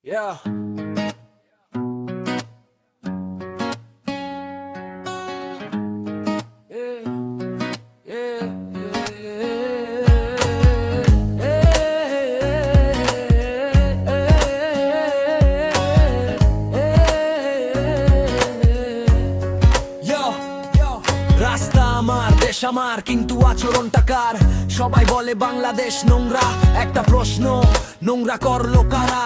Yeah. Yeah. Yeah. রাস্তা আমার, দেশ আমার, কিন্তু আচরণটা কার? সবাই বলে বাংলাদেশ নোংরা, একটা প্রশ্ন, নোংরা করলো কারা?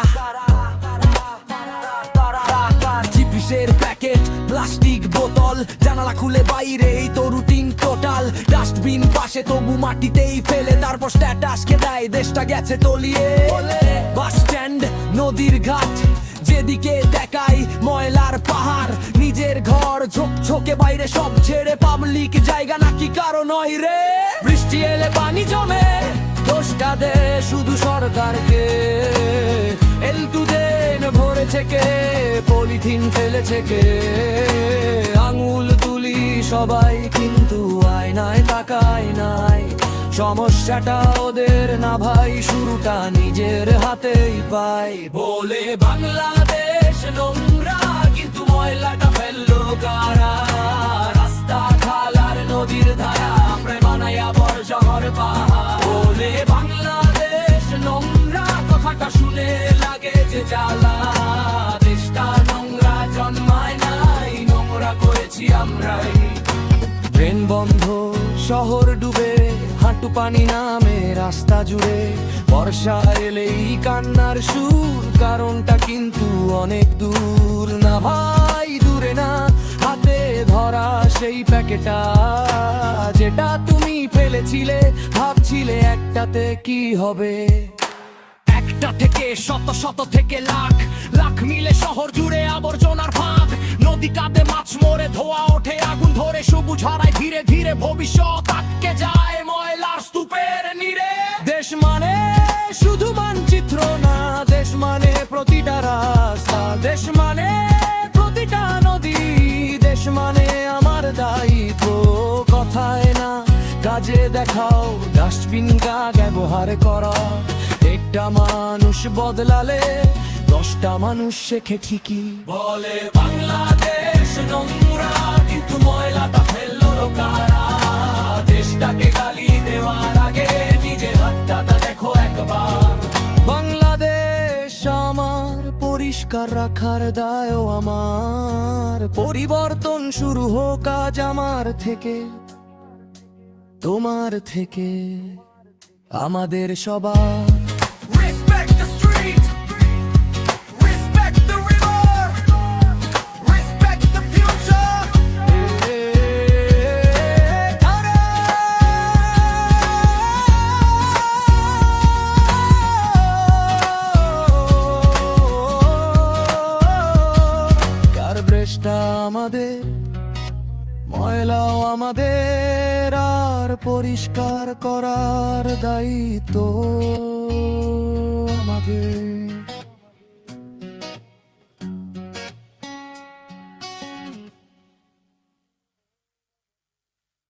চিপসের প্যাকেট, প্লাস্টিক বোতল, জানালা খুলে বাইরে, এই তো রুটিন টোটাল। ডাস্টবিন পাশে, তবু মাটিতেই ফেলে, তারপর স্ট্যাটাসকে দেয় দেশটা গেছে তলিয়ে। বাস স্ট্যান্ড, নদীর ঘাট, যেদিকে দেখাই ময়লার পাহাড়। নিজের ঘর ঝোঁকে বাইরে, সব ছেড়ে পাবলিক জায়গা নাকি কারো নয় রে। বৃষ্টি এলে পানি জমে, দোষটা দে শুধু সরকারকে। এলটুদেন ভরেছে কে, পলিথিন ফেলেছে কে? আঙুল তুলি সবাই, কিন্তু আয়নায় তাকায় নাই। সমস্যাটা ওদের না ভাই, শুরুটা নিজের হাতেই পাই। বলে বাংলাদেশ নোংরা, কিন্তু ময়লাটা ফেললো কারা? রাস্তা খালার নদীর ধারা, আমরা বানাই আবার শহর পাহাড়। বলে বাংলাদেশ নোংরা, কথাটা শুনে লাগে যে জ্বালা। দেশটা নোংরা জন্মায় নাই, নোংরা করেছি আমরাই। ট্রেন বন্ধ, শহর ডুবে, হাঁটু পানি নামে রাস্তা জুড়ে। বর্ষা এলেই কান্নার সুর, কারণটা কিন্তু অনেক দূর। না ভাই দূরে না, হাতে ধরা সেই প্যাকেটটা, যেটা তুমি ফেলেছিলে, ভাবছিলে একটাতে কি হবে। একটা থেকে শত, শত থেকে লাখ, লাখ মিলে শহর জুড়ে আবর্জনার ফাঁক। নদী কাঁদে, মাছ মরে, ধোয়া ওঠে, আগুন ধরে, সবুজ হারায় ধীরে ধীরে। ভবিষ্যৎ আটকে যায় ময়লার স্তূপের নীড়ে। দেশ মানে শুধু মানচিত্র না, দেশ মানে প্রতিটা রাস্তা, দেশ মানে প্রতিটা নদী, দেশ মানে আমার দায়িত্ব। কথায় না, কাজে দেখাও, ডাস্টবিন কাজ ব্যবহার করা। একটা মানুষ বদলালে 10টা মানুষ শেখে ঠিকই। বলে বাংলাদেশ নোংরা, কিন্তু ময়লাটা ফেললো কারা? দেশটাকে গালি দেওয়ার আগে নিজের হাতটা দেখো একবার। বাংলাদেশ আমার, পরিষ্কার রাখার দায়ও আমার। পরিবর্তন শুরু হোক আজ আমার থেকে, তোমার থেকে, আমাদের সবার। Respect the street, respect the river, respect the future. গার্বেজটা আমাদের, ময়লাও আমাদের, আর পরিষ্কার করার দায়িত্ব